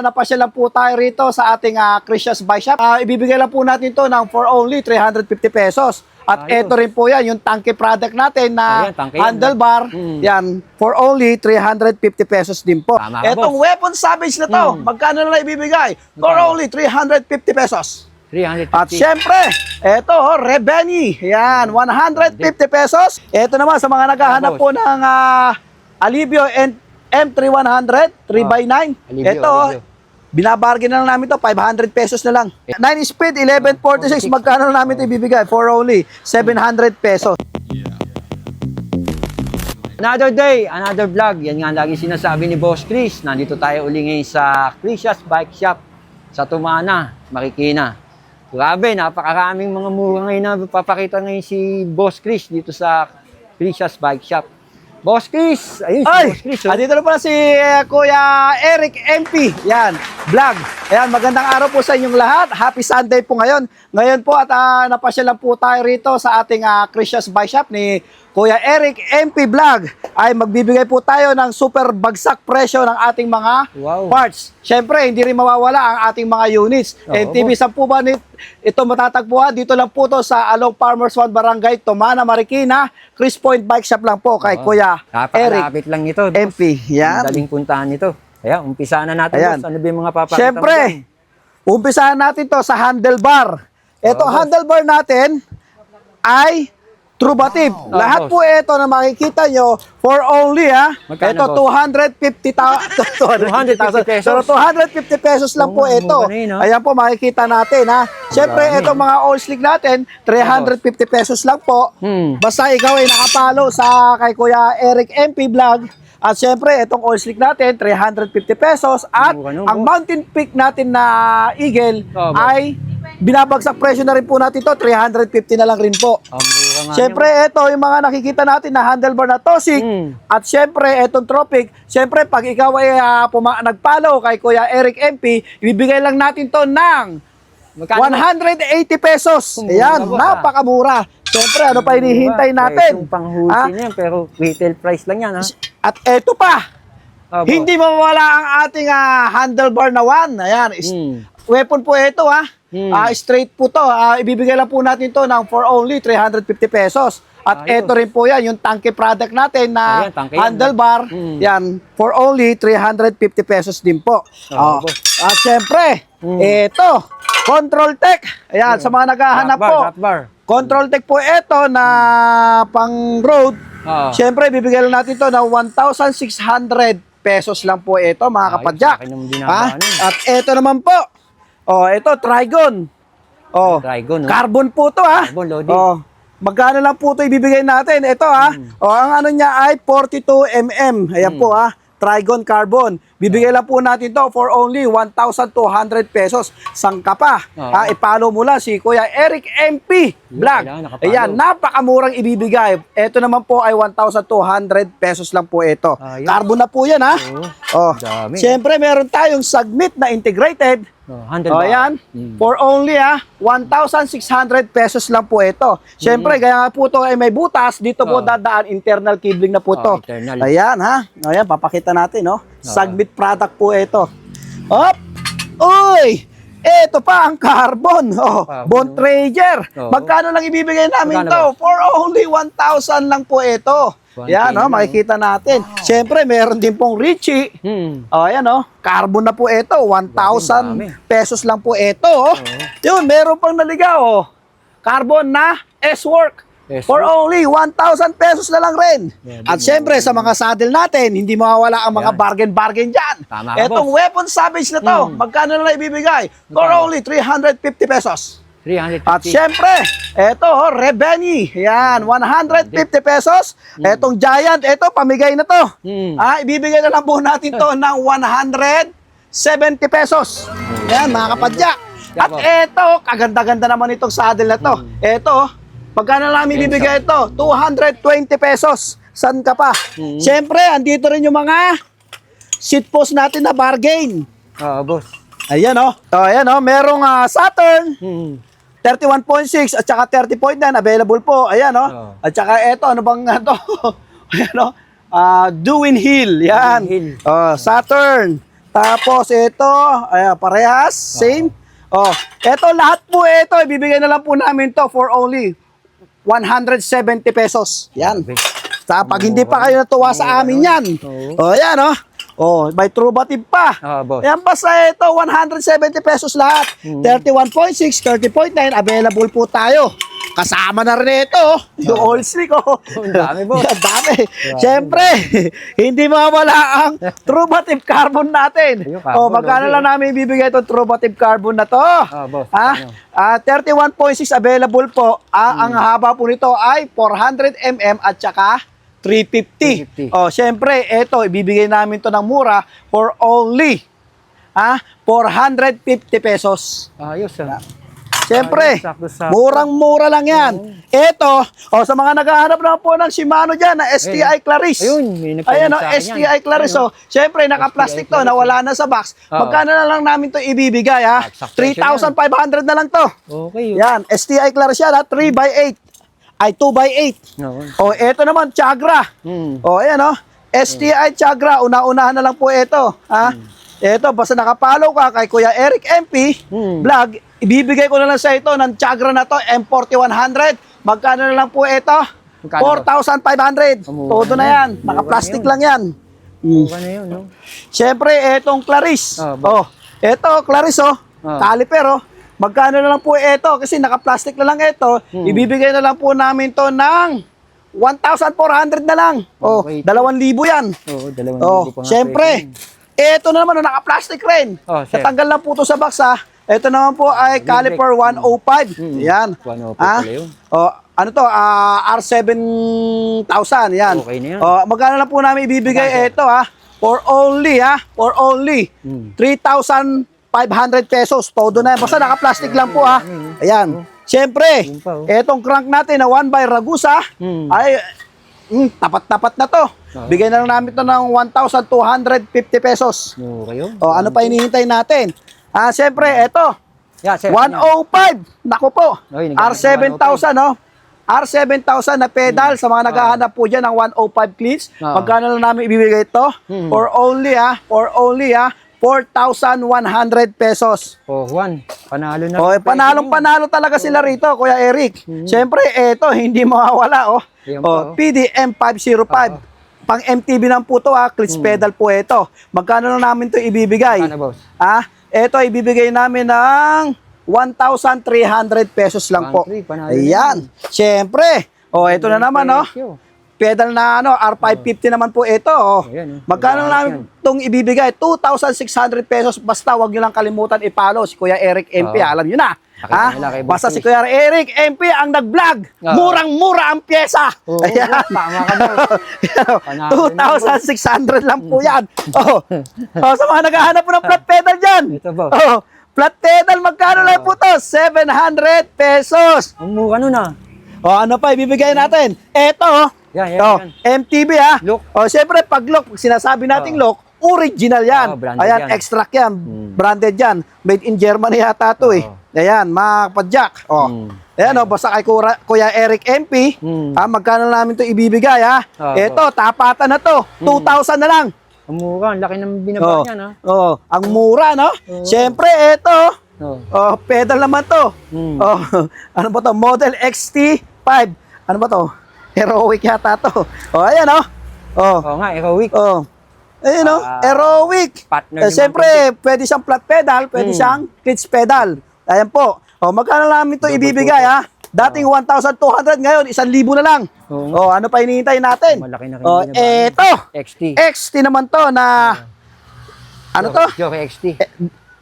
Napasya lang po tayo rito sa ating Christian's Bike Shop. Ibibigay lang po natin to ng for only 350 pesos. At ito rin po yan, yung tanke product natin na handlebar. Yan, for only 350 pesos din po. Tama ka, Itong boss. weapon savage na to, magkano na ibibigay? For only 350 pesos. 350. At syempre, ito, Rebeni. Yan, 150 pesos. Ito naman sa mga naghahanap po ng Alivio M3100 3x9. Ito, binabargain na lang namin to, 500 pesos na lang. 9 speed, 1146, magkano na namin ito ibibigay? For only 700 pesos. Another day, another vlog. Yan nga lagi sinasabi ni Boss Chris. Nandito tayo uli ngayon sa Christian's Bike Shop sa Tumana, Marikina. Grabe, napakaraming mga mura ngayon na papakita ngayon si Boss Chris dito sa Christian's Bike Shop. Boss Chris! Ayun, si Boss Chris. Dito na pala si Kuya Eric MP. Yan, vlog. Ayan, magandang araw po sa inyong lahat. Happy Sunday po ngayon. Ngayon po at napasya lang po tayo rito sa ating Christian's Bike Shop ni Kuya Eric MP Vlog. Ay magbibigay po tayo ng super bagsak presyo ng ating mga parts. Siyempre, hindi rin mawawala ang ating mga units. NTV, saan po ba ito matatagpuan? Dito lang po to sa Along Farmers One Barangay, Tumana, Marikina. Chris Point Bike Shop lang po kay Kuya Eric lang ito, MP. Yan. Daling puntahan nito. Ayan, umpisahan na natin. Boss. Ano ba yung mga papakita? Siyempre, umpisahan natin to sa handlebar. Itong handlebar natin ay Trubative. Lahat po ito na makikita nyo for only ito 250,000 pesos. So 250 pesos lang po ito. Ayan po makikita natin Siyempre itong mga all slick natin 350 pesos lang po. Basta ikaw ay nakapalo sa kay Kuya Eric MP Vlog. At siyempre itong all slick natin 350 pesos at ang mountain peak natin na Eagle ay binabagsak presyo na rin po natin to 350 na lang rin po. Siyempre, ito yung mga nakikita natin na handlebar na Tosik. At siyempre, itong Tropic. Siyempre, pag ikaw ay nagpalo kay Kuya Eric MP, ibibigay lang natin to ng 180 pesos. Ayan, napakamura. Siyempre, ano pa hinihintay natin? Panghuli niyan, pero retail price lang yan. At ito pa, hindi mawala ang ating handlebar na one. Ayan, weapon po ito straight po to. Ibibigay lang po natin to ng for only 350 pesos. At ito rin po yan, yung tanke product natin na handlebar. Yan, for only 350 pesos din po. At syempre, ito, Control Tech. Ayan, sa mga naghahanap po. Control Tech po ito na pang road. Syempre, ibibigay lang natin to ng 1,600 pesos lang po ito, mga kapadyak. At ito naman po. Ito, Trigon. Carbon po to Carbon loading. Magkano lang po ito ibibigay natin? Ito ang ano niya ay 42 mm. Ayan po Trigon Carbon. Bibigay lang po natin to for only 1,200 pesos. Sangka pa. Ipalo mo lang si Kuya Eric MP Vlog. Ayan, napakamurang ibibigay. Ito naman po ay 1,200 pesos lang po ito. Carbon na po yan Siyempre meron tayong submit na integrated. Ayan, for only 1,600 pesos lang po ito. Siyempre, kaya po ito ay may butas, dito po dadaan, internal cabling na po ito. Ayan ayan, papakita natin Submit product po ito. Uy! Ito pa ang carbon. Bond Trader. Magkano lang ibibigay namin to? For only 1,000 lang po ito. Yan makikita natin. Siyempre, meron din pong Richie. Ayan carbon na po ito. 1,000 pesos lang po ito. Yun, meron pang naligaw. Carbon na S-Work. For only 1,000 pesos na lang rin. At siyempre, sa mga saddle natin, hindi mawawala ang mga bargain-bargain dyan. Etong weapon savage na to, magkano na lang ibibigay? For only 350 pesos. 350. At siyempre, eto Rebeni. Yan, 150 pesos. Etong Giant, eto pamigay na to. Ibibigay na lang po natin to ng 170 pesos. Yan, mga kapadyak. At eto, kaganda-ganda naman itong saddle na to. Eto, pagkano lang ibibigay ito? 220 pesos. San ka pa? Siyempre, andito rin yung mga seat post natin na bargain. Boss. Ayan ayan merong Saturn 31.6 at saka 30.9 available po. Ayan At saka eto, ano bang Ayan Dewin Hill. Yan. Saturn Tapos ito, ayan, parehas, same. Oh, ito lahat po ito, ibibigay na lang po namin to for only 170 pesos. Yan. Pag hindi pa kayo natuwa sa amin yan. Oh, yan oh. Oh, may trubative pa. Boss. Yan basta ito, 170 pesos lahat. 31.6, 30.9, available po tayo. Kasama na rin ito, yung oil slick oh. Ang dami, boss. Ang dami. Siyempre, hindi mawala ang trubative carbon natin. Ayun, carbon, Magkano okay. lang namin ibibigay itong trubative carbon na to? Boss. 31.6 available po. Ang haba po nito ay 400 mm at saka 350. 350. Siyempre, ito, ibibigay namin to ng mura for only 450 pesos. Ayos ah. Siyempre, Sakto-sakto. murang-mura lang yan. Ito, sa mga naghahanap naman po ng Shimano dyan, na STI Claris. Ayun, may nagtanong Ayan, sa akin yan. STI Claris. Siyempre, naka-plastic to, nawala na sa box. Magkano na lang namin to ibibigay, ha? Sakto 3,500 na lang to. Okay. Yan, STI Claris yan, ha? 3x8. Ay, 2x8. Ito naman, Chagra. Ayan, STI Chagra, una-unahan na lang po ito, ha? Ito, basta nakapollow ka kay Kuya Eric MP vlog, ibibigay ko na lang sa ito ng Chagra na to, M4100. Magkano na lang po ito? 4,500. Todo na yan. Naka-plastic lang yan. Okay na yun, no? Siyempre, etong Claris. Ito, Claris, caliper, magkano na lang po ito? Kasi naka-plastic na lang ito. Ibibigay na lang po namin to ng 1,400 na lang. Okay. 2,000 yan. 2,000 pa nga. Siyempre, ito na naman, naka-plastic rin. Sir. Natanggal lang po ito sa box, ha. Ito naman po ay caliper 105. Yan. 105 pala yun. Ano to? R7000. Yan. Okay na yan. Magkano lang po namin ibibigay ito, ha? For only 3,500 pesos. Todo na yan. Basta naka-plastic lang po, ha. Ayan. Siyempre, etong crank natin na 1 by Ragusa ay tapat-tapat na to. Bigay na lang namin to ng 1,250 pesos. Okay yun. Ano pa hinihintay natin? Siyempre, eto. Yeah, sir. 105. Naku po. R7000, R7000 na pedal sa mga naghahanap po dyan ng 105 cleats. Magkano lang namin ibibigay ito? For only 4,100 pesos. Juan, panalo na. Panalong-panalo talaga sila rito, Kuya Eric. Siyempre, eto, hindi mawawala, PDM 505. Pang MTB lang po to, clutch pedal po ito. Magkano lang namin to ibibigay? Ano, boss? Ito, ibibigay namin ng 1,300 pesos lang po. Ayan. Siyempre. Ito na naman, pedal na R550 naman po ito. Magkano namin itong ibibigay? 2,600 pesos. Basta wag nyo lang kalimutan i-follow si Kuya Eric MP. Alam nyo na. Basta si Kuya Eric MP ang nag-vlog. Murang-mura ang pyesa. Ayan. Tama ka daw. 2,600 lang po yan. Sa mga naghahanap po ng flat pedal dyan. Ito ba? Flat pedal, magkano lang po to? 700 pesos. Ang mura nun Ano pa ibibigay natin? Ito, Yan. MTB Look. Siyempre, pag look, pag sinasabi nating look, original yan. Branded Ayan, yan. extract yan. Branded yan. Made in Germany yata to Ayan, mga padjak. Ayan, basta kay Kuya Eric MP, magkano namin to ibibigay, Ito, tapatan na to. 2,000 na lang. Ang mura, ang laki ng binaba niya, Ang mura, no? Siyempre, ito, pedal naman to. Ano ba to? Model XT5. Ano ba to? Heroic yata to. Ayan, Heroic. Ayun, Heroic. Siyempre, pwede siyang flat pedal, pwede siyang clutch pedal. Ayan po. Magkano namin to ibibigay, Dating 1,200, ngayon 1,000 na lang. Ano pa hinihintay natin? Malaki na rin. Eto. XT. XT naman to na ano to? Joke XT.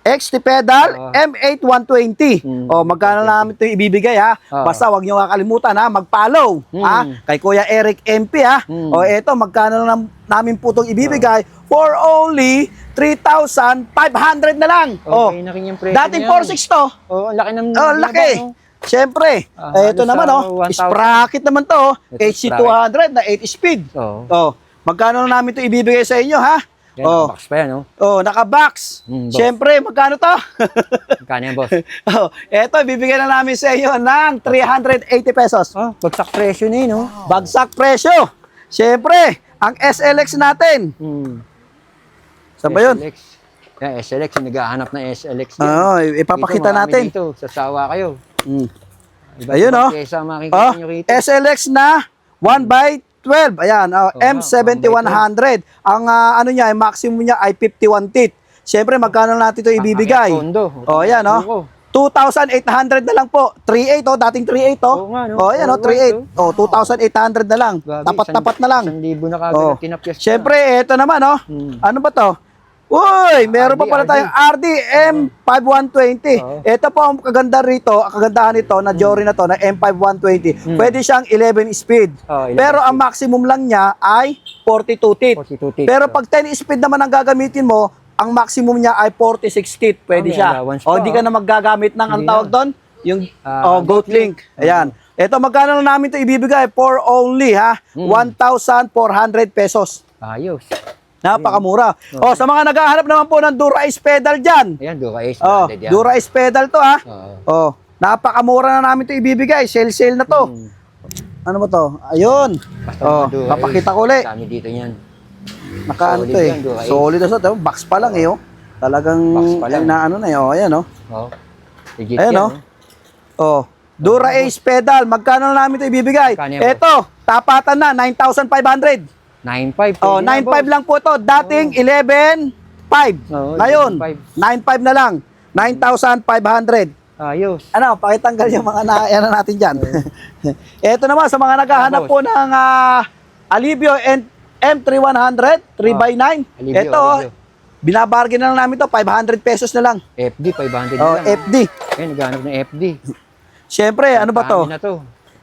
XT pedal M8 120. Magkano namin ito ibibigay, Basta wag niyo kakalimutan, mag-follow, kay Kuya Eric MP, ito, magkano namin po itong ibibigay for only 3,500 na lang. Okay na rin yung presyo dating 4,600 to. Ang laki ng laki. Siyempre, ito naman, sprocket naman to, HC200 na 8 speed. Magkano namin ito ibibigay sa inyo, Naka-box pa yan, naka-box. Siyempre, magkano to? Magkano yan, boss? Ito, ibibigay na namin sa inyo ng 380 pesos. Bagsak presyo na yun, Bagsak presyo. Siyempre, ang SLX natin. Saan ba yun? Yan, SLX, yung naghahanap ng SLX. Oo, ipapakita natin. Dito, sasawa kayo. Ayun, oh. Pyesa, makikita nyo rito. SLX na 1x12. Ayan, M7100. Ang ano niya, yung maximum niya ay 51 teeth. Siyempre, magkano natin ito ibibigay? Oh, ayan, oh. 2,800 na lang po. 3.8, oh. Dating 3.8, oh. Oo nga, no? Oh, ayan, oh. 3.8. Oh, 2,800 na lang. Tapat-tapat na lang. 1,000 na kagad tinapyas. Siyempre, ito naman, oh. Ano ba to? Uy, meron pa pala tayong RD M5120. Ito po ang kaganda rito, ang kagandahan nito na Jory na to na M5120. Pwede siyang 11 speed. 11 Pero ang maximum lang niya ay 42 teeth. 42 teeth. Pero pag 10 speed naman ang gagamitin mo, ang maximum niya ay 46 teeth. Pwede siya. O di ka na maggagamit ng ang tawag doon, yung Goat Link. Ayan. Ito magkano lang namin ito ibibigay for only 1,400 pesos. Ayos. Napakamura. Oh, sa mga naghahanap naman po ng Dura-Ace pedal dyan. Ayan, Dura-Ace. Dura-Ace pedal to, ha. Oh, napakamura na namin to ibibigay. Sale na to. Ano ba to? Ayun. Papakita ko ulit. Kami dito yan. Nakaano to eh. Solid na to. Box pa lang eh, oh. Talagang na ano na eh. Oh, ayan, oh. Ayan, oh. Oh, Dura-Ace pedal. Magkano na namin to ibibigay? Ito, tapatan na, 9,500. 9.5. Oh, 9.5 lang po to. Dating 11.5. Ngayon, 9.5 na lang. 9,500. Ayos. Ano, pakitanggal yung mga ano natin dyan. Ito naman, sa mga naghahanap po ng Alivio M3100, 3x9. Ito, binabargain na lang namin to 500 pesos na lang. FD, 500 na lang. FD. Ayan, naghahanap ng FD. Siyempre, ano ba to?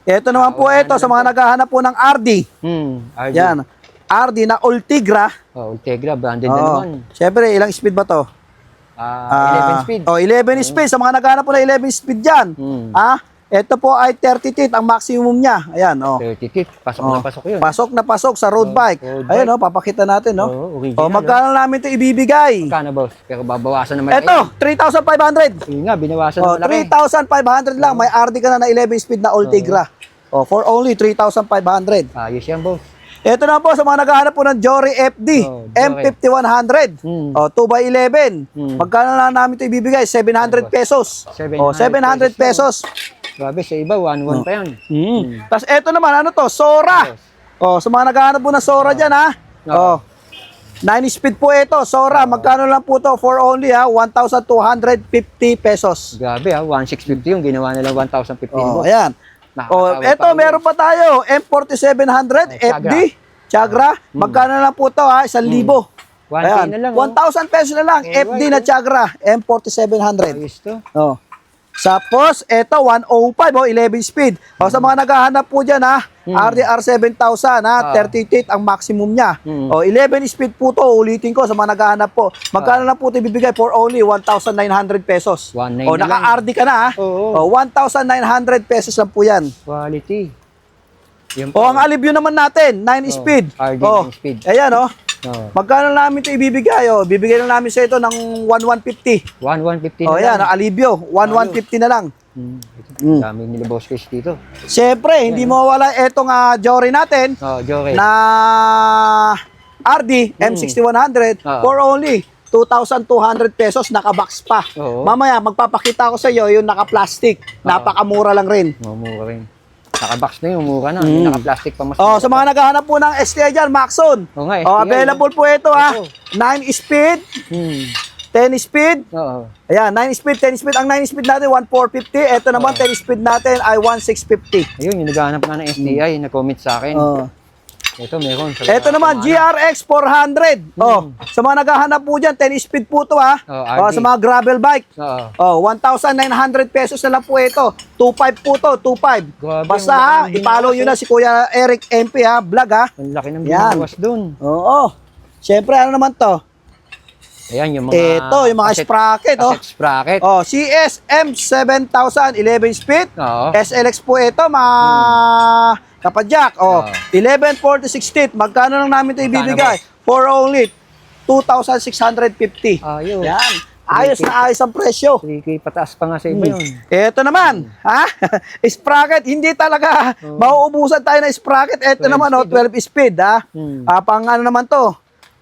Ito naman po ito, sa mga naghahanap po ng RD. RD. Yan. RD na Ultegra. Ultegra, branded na naman. Siyempre, ilang speed ba to? 11 speed. 11 speed. Sa mga naghahanap po ng 11 speed dyan. Ito po ay 30 teeth ang maximum niya. Ayan, 30 teeth. Pasok na pasok yun. Pasok na pasok sa road bike. Ayan, papakita natin, magkano namin ito ibibigay? Magkano, boss? Pero babawasan naman. Ito, 3,500. Yun nga, binawasan na malaki. 3,500 lang. May RD ka na 11 speed na Ultegra. For only 3,500. Ayos yan, boss. Ito na po sa mga naghahanap po ng Jory FD M5100. 2x11. Magkano na namin ito ibibigay? 700 pesos. 700 pesos. Grabe, sa iba, 1-1 pa yan. Tapos ito naman, ano to? Sora. Sa mga naghahanap po ng Sora dyan, ha? 9 speed po ito, Sora. Magkano lang po to? For only 1,250 pesos. Grabe, 1,650 yung ginawa nila 1,050. Ayan. Ito, meron pa tayo. M4700 FD. Chagra. Magkano lang po to, 1,000. 1,000 na lang. 1,000 pesos na lang. FD na Chagra. M4700. Ayos to. Tapos, ito, 105, 11 speed. Sa mga naghahanap po dyan, RDR 7,000, 30 teeth ang maximum niya. 11 speed po to, ulitin ko sa mga naghahanap po. Magkano lang po ito ibibigay for only 1,900 pesos. Naka-RD ka na, 1,900 pesos lang po yan. Quality. Ang Alivio naman natin, 9 speed. RD 9 speed. Ayan, magkano namin ito ibibigay? Bibigay lang namin sa ito ng 1,150. 1,150 na lang. Ayan, Alivio, 1,150 na lang. Dami nila Boss Chris dito. Siyempre, hindi mawala itong Jory natin Jory. na RD M6100 for only 2,200 pesos, naka-box pa. Mamaya, magpapakita ko sa iyo yung naka-plastic. Napakamura lang rin. Mura rin. Naka-box na yun, mura na. Naka-plastic pa mas. Sa mga naghahanap po ng STI dyan, Maxon. Available po ito, 9 speed, 10 speed. Ayan, 9 speed, 10 speed. Ang 9 speed natin, 1,450. Ito naman, 10 speed natin ay 1,650. Ayun, yung naghahanap na ng STI, nag-comment sa akin. Ito, meron. Ito naman, GRX 400. Sa mga naghahanap po dyan, 10 speed po ito, sa mga gravel bike. 1,900 pesos na lang po ito. 2.5 po ito, 2.5. Basta i-follow nyo na si Kuya Eric MP, vlog, Ang laki ng binawas dun. Siyempre, ano naman to? Ayan, yung mga... Ito, yung mga sprocket, sprocket. CSM 7000, 11 speed. SLX po ito, mga kapadyak. 1146 teeth. Magkano lang namin ito ibibigay? For only 2,650. Yan. Ayos na ayos ang presyo. 3K pataas pa nga sa iba yun. Ito naman, sprocket, hindi talaga mauubusan tayo ng sprocket. Ito naman, 12 speed, pang ano naman to?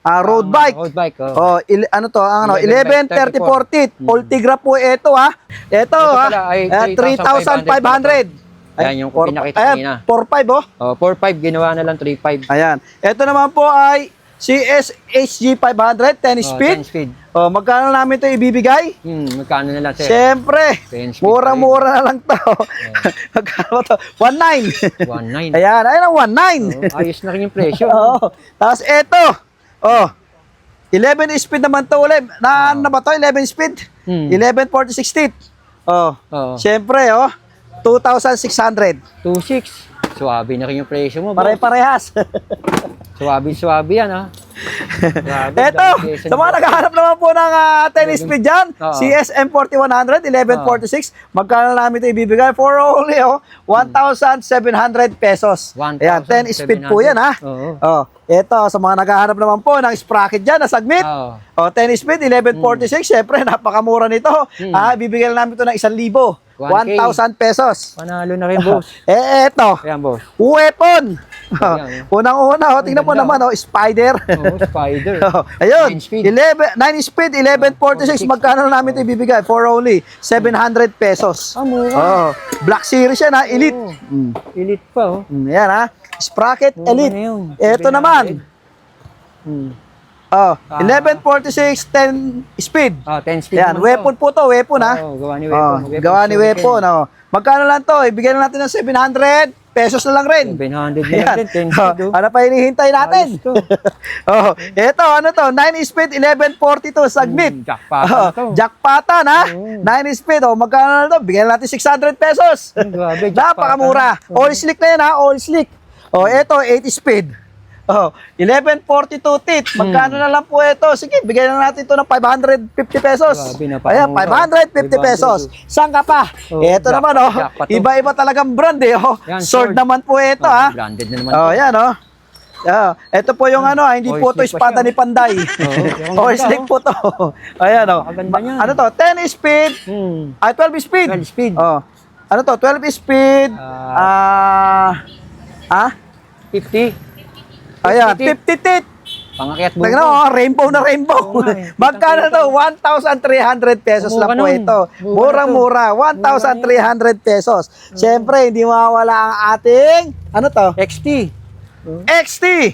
road bike. Road bike, oh. Ano to? Ano, 11 11 30 40. Ultigra po ito ha. Ito ha. pala ay 3,500. Ayan yung pinakita kanina. 4.5 oh. Oh, 4.5 ginawa na lang 3.5. Ayan. Ito naman po ay CSHG 500 10 speed. 10 speed. Magkano namin ito ibibigay? Magkano na lang, sir? Siyempre, 10 speed mura-mura na lang to. Magkano to? 1.9. 1.9. Ayan, ayun ang 1.9. Ayos na rin yung presyo. Oo. Tapos ito, 11 speed naman to ulit. Ano na ba to? 11 speed? 11.46 teeth. Oo. Siyempre, 2,600. 2.6. Suwabe na rin yung presyo mo, boss. Pare-parehas. Suwabe yan, ha? Grabe, Ito, dami sa mga naghahanap naman po ng 10 speed dyan, Oo. CSM 4100, 1146, magkano namin ito ibibigay? For only 1,700 pesos. Ayan, 10 speed po yan ha. Oo. Ito, sa mga naghahanap naman po ng sprocket dyan na sagmit, Oo. 10 speed, 1146, syempre napakamura nito. Ibibigay namin ito ng 1,000. 1K. 1,000 pesos. Panalo na rin, boss. Eto, Ayan, boss. weapon. Ayan. Unang-una, tingnan mo Ganda, naman, spider. Oo, spider. Ayun, 9 speed. 9 speed, 1146. Magkano namin ito ibibigay? For only 700 pesos. Mura. Black Series yan ha, Elite. Elite pa, oh. Yan ha, Sprocket Mura Elite. na yun. Ito 700. naman, 1146, 10 speed. 10 speed Yan, naman weapon po to, weapon ha. Oo, gawa ni weapon. Gawa ni weapon. Magkano lang to? Ibigay na natin ng 700 pesos na lang rin. 700 na Ayan. rin, 10 speed, oh. Ano pa hinihintay natin? Ayos to. Ito, ano to? 9 speed, 1142, sagmit. Jackpot na to. Jackpotan, ha? 9 speed, magkano na to? Bigyan natin 600 pesos. Grabe, jackpotan. Napakamura. All slick na yan, ha? All slick. Ito, 80 speed. 1142 teeth. Magkano na lang po ito? Sige, bigyan na natin ito ng 550 pesos. Grabe, napakamura. Ayan, 550 pesos. Saan ka pa? Ito naman, jackpot to. iba-iba talagang brand, Yan, Sword sword. naman po ito, ha? Branded na naman. Yan, ito po yung hindi Oil po ito slick pa espada siya, ni Panday. yung Oil ganda, slick po to. Ayan, Napakaganda niyan. Ano to? 10 speed. 12 speed. 12 speed. Ano to? 12 speed. 50. Ayan, 50 50 teeth. Pangakyat mo. Tignan mo, rainbow na rainbow. Oo nga eh. Magkano to? 1,300 pesos Mura lang po nun. ito. Mura Murang-mura. 1,300 pesos. Siyempre, hindi mawawala ang ating, ano to? XT. XT.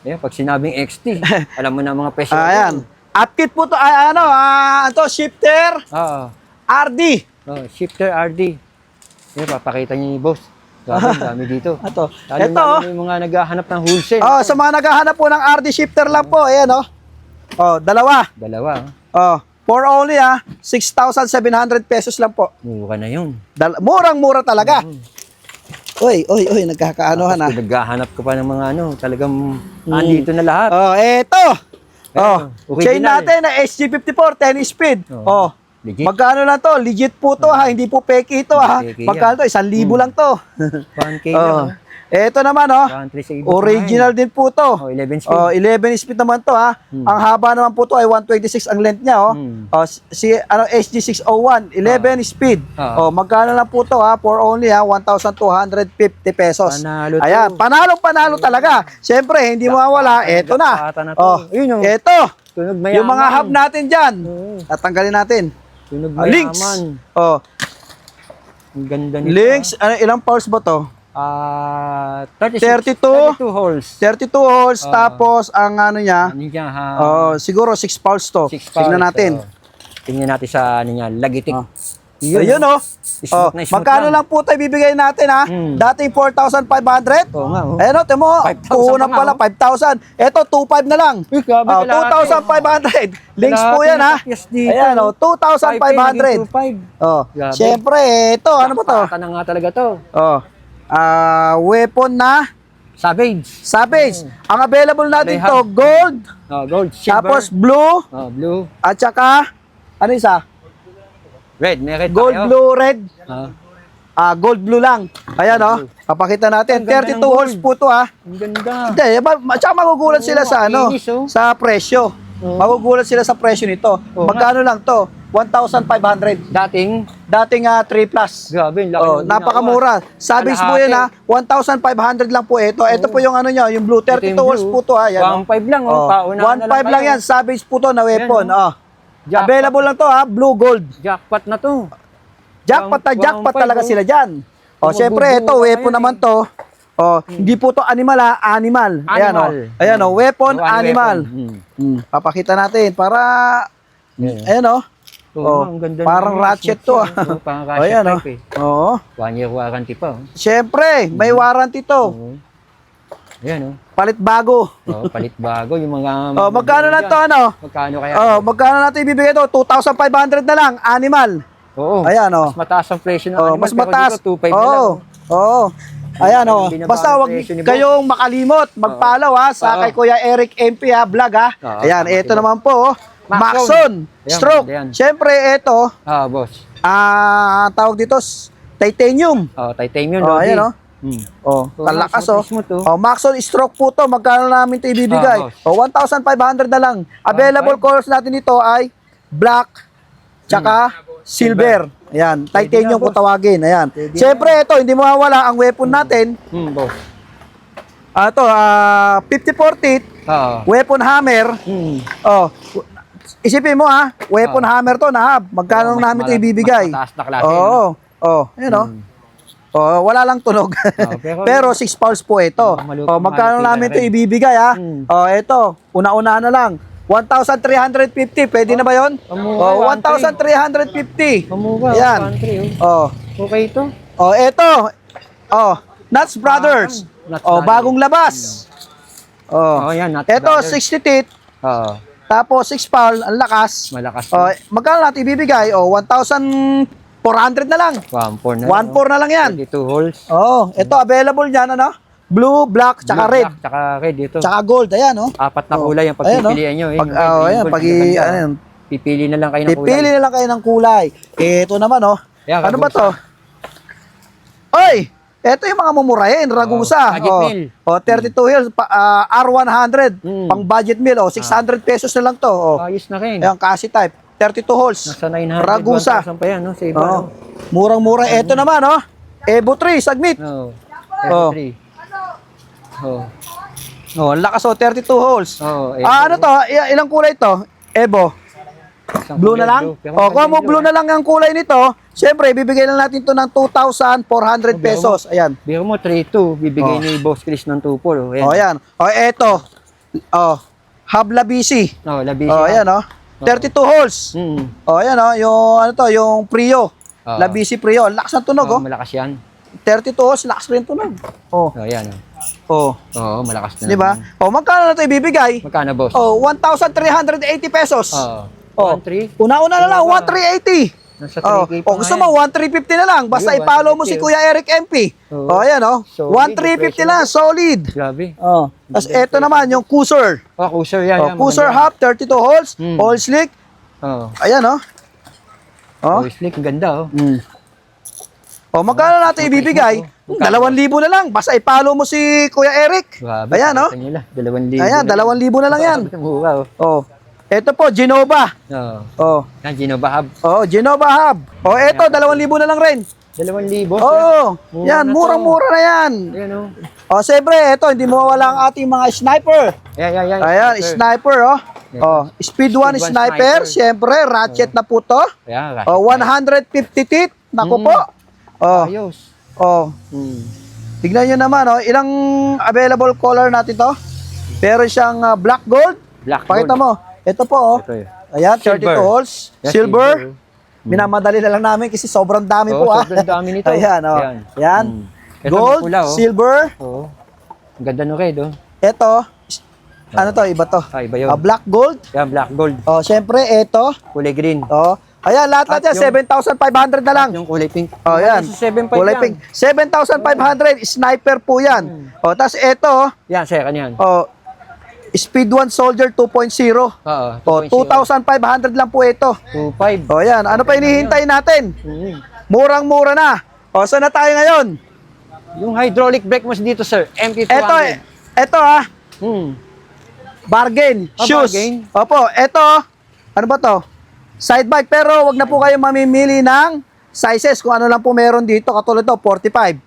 Ayan, pag sinabing XT, alam mo na mga presyo. Ayan. Upkit po to, ito, shifter, RD. Shifter RD. Ayan, papakita niyo ni boss. Grabe, dami dito. Ito. Lalo yung mga naghahanap ng wholesale. Sa mga naghahanap po ng RD shifter lang po, ayan dalawa. Dalawa. For only 6,700 pesos lang po. Mura na yun. Murang-mura talaga. Uy, nagkakaanohan ha. Naghahanap ko pa ng mga talagang andito na lahat. Eto. original Chain natin na SG54 10 speed. Legit. Magkano lang to? Legit po to ha, hindi po fake ito ha. Fake Magkano to? 1,000 lang to. 1K lang. Ito naman original din po to. 11 speed. 11 speed naman to ha. Ang haba naman po to ay 126 ang length niya SG601 11 speed. Magkano lang po to ha? For only 1,250 pesos. Panalo to. Ayan, panalo talaga. Siyempre, hindi mawawala. Ito na. Yun Ito. Tunog mayaman. Yung mga hub natin diyan. Tatanggalin natin. Tunog mayaman. Links. Ang ganda nito. Links, ilang pounds ba to? 32 holes. 32 holes, tapos ang ano niya, siguro 6 pounds to. 6 Tingnan natin. Tingnan natin sa lagitik. Ayun magkano lang po tayo bibigay natin ha? Dating 4,500. Oo nga. Ayun timo, 5,000 puhunan pala 5,000. Ito 2,500 na lang. 2,500. Links po yan ha. Ayan 2,500. Siyempre ito, ano ba to? Pata na nga talaga to. Weapon na Savage. Ang available natin to, gold, gold, silver. tapos blue, blue. at saka, ano isa? Red, may red Gold, tayo. blue, red. Gold, blue lang. Ayan papakita natin. Ang ganda 32 ng holes gold. po to ha. Ang ganda. Hindi, tsaka magugulat sila sa kinis, sa presyo. Magugulat sila sa presyo nito. Oo Magkano lang to? 1,500. Dating, Dating 3 plus. grabe, laki Oh, ng napakamura. Sabis po Kalahati. yun 1,500 lang po ito. Ito po yung ano niya, yung blue 32 volts po to ha. Yan, 1.5 lang, oh. Paunahan na 1.5 lang kayo. yan. Sabis po to na weapon. Yan, Oh. Jackpot. Available lang to ha, blue gold. Jackpot na to. Jackpot na jackpot 1.5, talaga oh. sila dyan. Oh, syempre ito Mabubuo weapon kayo, naman to. Oh, hindi po to animal ha, animal. Ayan oh. Animal. Ayan oh, weapon, Oh, ano animal. weapon? Papakita natin para ayan oh. Oh, ang ganda parang naman, ratchet smooth to. yan, oh. Parang Oh, ratchet ayan oh. type eh. Oo. 1 year warranty pa. Oh. Syempre, may warranty to. Oo. Ayan oh. Palit bago. Oh, palit bago yung mga... Oh, magkano na to ano? Magkano kaya? Oh, magkano natin ibibigay to? 2,500 na lang, animal. Oo. Ayan oh. Mas mataas ang presyo ng Oh, animal. mas pero mataas. dito, 2.5 na lang. Oo. Oo. Ayan oh. Hindi na Basta bago wag presyo ni Boss. kayong makalimot, mag-follow ha sa Oo. kay Kuya Eric MP ha, vlog ha. Oo, Ayan, tama, ito diba? naman po, oh. Maxon. Maxon, Ayan, stroke. maganda yan. Siyempre ito, Boss. tawag dito, titanium. Oh, titanium. Oh, Lodi. ayan oh. Oh, So, kalakas Maxon oh. mismo to. Oh, Maxon stroke po to. Magkano namin ito ibibigay? Boss. Oh, 1,500 na lang. Available 1,500. colors natin dito ay black tsaka silver. Ayan, Pwede titanium na, kung boss. tawagin. Ayan. Pwede Siyempre ito, hindi mawawala ang weapon natin. Boss. Ito, 50-40 Oo. weapon hammer. Oh, isipin mo weapon Oh. hammer to na magkano Oo, namin ito mas ibibigay? mataas na klase, Oo. Oh, ayan oh. Oh, wala lang tunog. Pero 6 pounds po ito. Maluto- Oh, magkano maluto namin na ito rin. ibibigay Mm. Oh, ito, una-una na lang. 1,350, pwede na ba 'yon? Pamura, Oh, 1,350. Pamura, Ayan. country, Oh. Okay ito. Oh, ito. Oh, Nuts Brothers. Nuts Oh, Brothers. bagong labas. Oh. Yan. Ito 60 teeth, Oo. tapos 6 pound, ang lakas. Malakas. Oh, magkano natin ibibigay? Oh, 1,400 na lang. 1.4 na. 1,400 na lang 'yan. 22 holes. Oh, ito available niyan ano? Blue, black, tsaka Blue, red, black, Tsaka red dito. tsaka gold. Ayan oh. 4 na Oh. kulay ang pagpipilian nyo. Pag, ayan, pag ano yun, Pipili na lang kayo ng kulay. pipili na lang kayo ng kulay. Ito naman oh. Ayan, Ano ba Ragusa. to? Oy, ito yung mga mumurahin, Ragusa. budget meal. Oh, 32 hills, R100, Mm. pang budget meal. Oh, 600 pesos na lang to. Oh. Ayos na rin. Ayan, kasi type. 32 holes. Nasa 900, Ragusa. 1,000 pa yan, no? Sa iba, Oh. no? Murang-mura. Ito naman, oh. Evo 3, sagmit. No. Oh. 33. Oh. Oh, ang lakas oh, 32 holes. Oh, Ano to? Ilang kulay to? Evo. Isang Blue na kulay lang? Pero O, kung mo maganda blue yun, na lang ang kulay nito, syempre, bibigay lang natin to ng 2,400 pesos. Ayan. Biro mo, 3-2. Oh. Bibigay ni Boss Chris ng 2-4. Oh, O, ayan. O, eto. O, Habla BC. Oh, labisi. O, ayan, o. 32 holes. O, ayan, o. Yung, ano to, yung Prio. Oo. Labisi Prio. Lakas ng tunog, Oh, o. malakas yan. 32 holes, lakas rin tunog. O, Oh, yan. o. Oh, malakas na. Di ba? O, magkano na to ibibigay? Magkano, Boss? O, 1,380 pesos. Oh. O, 1,300? una-una na lang, 1,380. Nasa Oh, 3K pa gusto nga mo 1,350 na lang. Basta Ayun, i-follow mo si 1,350. Kuya Eric MP. Oo. Oh, ayan oh. Solid, 1,350 presyo lang, na. solid. Grabe. Oh. Tapos eto naman yung Cruiser. Oh, Cruiser yan. Oh, yan, Cruiser maganda. Hub 32 holes, Mm. oil slick. Oh. Ayan oh. Oh. Oh, slick. Ang ganda, oh. Mm. Oh, magkano natin ibibigay? 2,000 na lang. Basta i-follow mo si Kuya Eric. Grabe. Ayan oh. pakita nila. 2,000. Ayan, 2,000 na lang yan. Mura, oh. Oh. Eto po, Genova. Oh. Oh. Yan, Genova Hub. Oh, Genova Hub. Oh, eto 2,000 na lang rin. 2,000. Oh, Mura yan, na to. murang-mura na yan. Ayan, oh. Oh, siyempre, ito, hindi mo mawala ang ating mga sniper. Ayan. Ayan, sniper, oh. Yeah. Oh, speed 1 Speed one sniper, sniper. siyempre, ratchet na po to. Ayan, Oh, 150 teeth. Naku Mm. po. Oh, Ayos. oh. Tignan nyo naman, oh. Ilang available color natin to? Meron siyang black gold. Black Pakita gold. mo. Ito po, oh. Ito, eh. Ayan, 32 Silver. holes. Yes, Silver. silver. Minamadali na lang namin kasi sobrang dami Oh, po, ah. sobrang dami nito. Ayan, oh. Ayan. Ayan. Ito, Gold, may pula, oh. silver. Oo. Ang ganda no red, oh. Ito, ano to, iba to. Iba yun. Black gold. Yan, black gold. Oh, syempre, ito. Kulay green. Oh. Ayan, lahat At yan, yung- 7,500 na lang. Yung kulay pink. Oh, yan. Sa 7.5 Kulay yan. pink. 7,500, sniper po yan. Oh, tapos ito, Yan, sir, kanyan. oh, Speed 1 Soldier 2.0. Oo. Oh, 2,500 lang po ito. 2.5. Oh, yan. Ano pa hinihintay natin? Mm. Murang-mura na. Oh, saan na tayo ngayon? Yung hydraulic brake mo dito, sir. MP200. Ito ah. Hmm. bargain, Ah, shoes. bargain. Opo, eto, ano ba to? Side bike, pero wag na po kayo mamimili ng sizes kung ano lang po meron dito, katulad to, 45.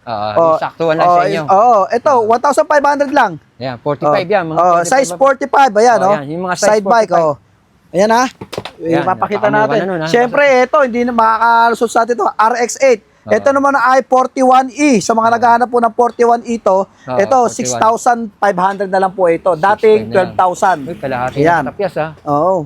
Saktuhan lang sa inyo. Ito, 1,500 lang. Ayan, 45 yan. Mga 45 size 45, ayan, Oh, yan, yung mga size side bike, 45. Ayan ha. Ayan, Ipapakita napakamura natin. na nun, ha? Siyempre, ito, hindi na makakalusot sa atin ito. RX-8. Ito naman ay 41E. Sa mga naghahanap po ng 41E ito, ito, 41. 6,500 na lang po ito. Dati, 12,000. Uy, kalahati Ayan. ng tapyas, ha? Oo.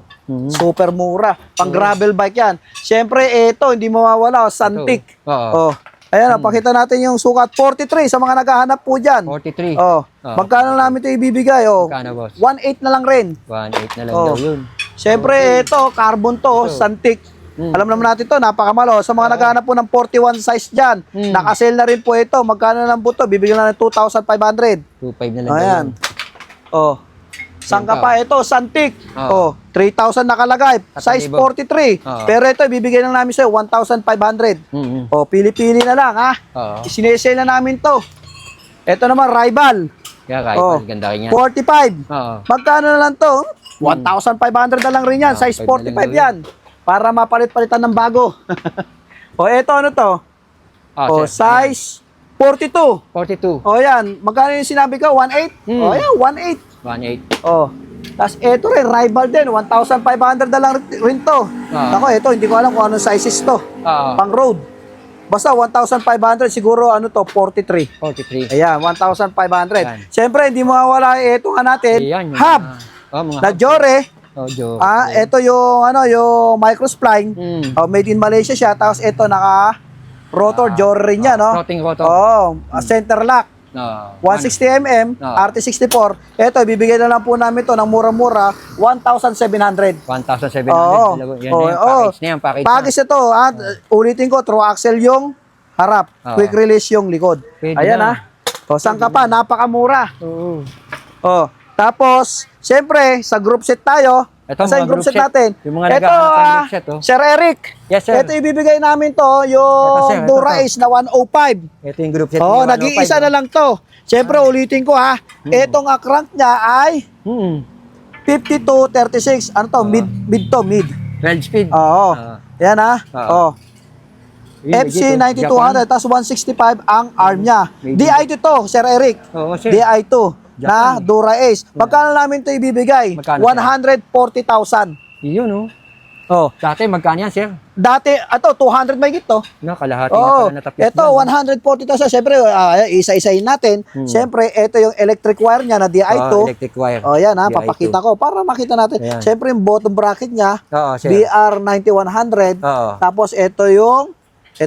Super mura. Pang gravel bike yan. Siyempre, ito, hindi mawawala. Santik. Oo. Oh. Ayan, pakita natin yung sukat. 43 sa mga naghahanap po dyan. 43. Oh. Magkano namin ito ibibigay? Oh. Magkano, boss? 1.8 na lang rin. 1.8 na lang Oh. daw yun. Siyempre, ito, carbon to, Santik. Alam naman natin to, napakamalo. Sa mga naghahanap po ng 41 size dyan, nakasale na rin po ito. Magkano na lang po ito? Bibigyan na ng 2,500. 2.5 na lang daw Ayan. yun. Oh. Saan ka pa ito? Santik. Oo. Oh, 3,000 nakalagay. Size 43. Oo. Pero ito, ibibigay lang namin sa'yo, 1,500. Oh, pili-pili na lang, ha? Oo. Sinesale na namin to. Ito naman, Rival. Kaya kahit Oh. ganda rin yan. 45. Oo. Magkano na lang to? 1,500 na lang rin yan. Size 5 na 45 lang yan. Para mapalit-palitan ng bago. O, eto ano to? O, sir. size 42. 42. O, yan. Magkano yung sinabi ko? 1.8? O, yan. 1.8. 1.8. O. Tapos, eto rin. Rival din. 1,500 na lang rin to. Ako, eto. Hindi ko alam kung anong sizes to. Oo. Pang road. Basta 1,500. Siguro, ano to? 43. 43. Ayan. 1,500. Yan. Siyempre, hindi mawawala ito nga natin. Ayan, yung Hub. mga Na Jore. Joe. Ito yung ano, yung microspline. Made in Malaysia siya. Tapos ito naka rotor Jore rin yan, no? Floating rotor. Center lock. 160 mm, RT64. Ito, ibibigay na lang po namin to ng mura-mura, 1,700. 1,700. Oo. Yan na yung package na yan. Package ito, ulitin ko, through axle yung harap, quick release yung likod. Pwede Ayan na. saan ka pa? Napakamura. Oo. Tapos, siyempre, sa group set tayo. Ito, Sa mga group group set set. natin. Yung mga Ito, naghahanap ng group set, Sir Eric. Yes, sir. Ito, ibibigay namin to, yung Ito, sir, ito, Dura ito. Ace na 105. Ito yung group set. Oo, nag-iisa na lang to. Siyempre, ulitin ko ha. Itong crank niya ay 52-36. Ano to? Mid to, mid. 12 speed. Oo. Yan ha. Oo. FC 9200, tapos 165 ang arm niya. DI2 to, Sir Eric. Oo, sir. DI2 na Dura Ace. Magkano namin ito ibibigay? Magkano, 140,000. Yun, no? Oh. Dati, magkano yan, sir? Dati, 200 may gito. No, kalahati na Oo. pala natapos. Ito, 140,000. Siyempre, isa-isahin natin. Siyempre, ito yung electric wire niya na DI2. Electric wire. Oh, yan ha, DI2. papakita ko para makita natin. Ayan. Siyempre, yung bottom bracket niya, Oo, sir. BR9100. Oo. Tapos, ito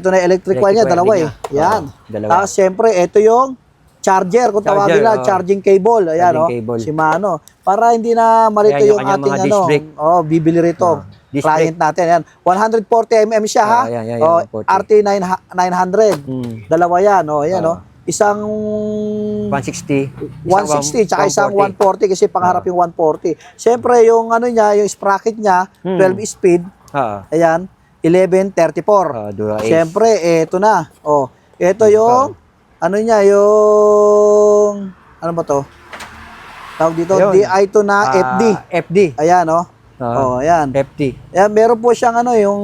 na electric wire niya, Electric dalawa wire eh. din niya. Yan. Oo, dalawa. Tapos, siyempre, ito yung charger, kung tawagin na, oo. charging cable. Ayan, Charging oh. cable. Shimano. Para hindi na malito Ayan, yung yung kanyang ating mga disc brake. bibili rito. Disc Client natin. Ayan. 140 mm siya, ha? Ayan, Oh, 140. RT900. Dalawa yan, oh. Ayan, oh. Isang 160. 160 tsaka isang 140 kasi pangarap yung 140. Siyempre yung ano niya, yung sprocket niya, 12 speed. Oo. Ayan, 1134. Dura Ace. Siyempre, eto na. Oh, ito yung ano niya, yung ano ba to? Tawag dito, Yun. DI2 na FD. FD. Ayan, oh. Oh, ayan. FD. Ayan, meron po siyang ano, yung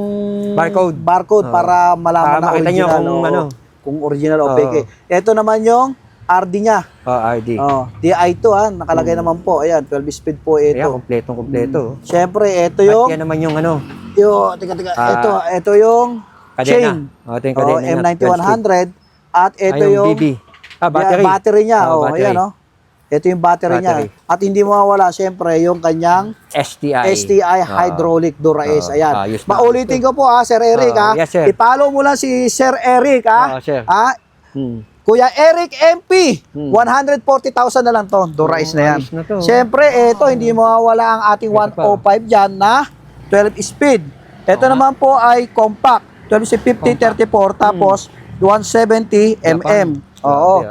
barcode para malaman Para na makita nyo original. kung ano. Kung original o fake. Ito naman yung RD niya. RD. Oh, DI2 ha, nakalagay naman po. Ayan, 12 speed po ito. Ayan, kompleto. Siyempre, ito At yung yan naman yung ano, ito yung kadena. chain. Ito yung kadena niya, M9100 at ito Ay, yung BB. Battery. battery niya. Oh, Oh, battery. ayan oh. Ito yung battery niya. At hindi mawawala siyempre yung kanyang STI hydraulic Dura Ace. Ayan. Ayos na. Maulitin ko po ha, Sir Eric ha. Yes, sir. I-follow mo lang si Sir Eric ha. Sir. Ha? Kuya Eric MP, 140,000 na lang to. Dura Ace na yan. Ayos na to. Siyempre, ito, hindi mawawala ang ating 105 dyan na 12 speed. Ito naman po ay compact. 12 speed 50-34 tapos 170 mm. Oo.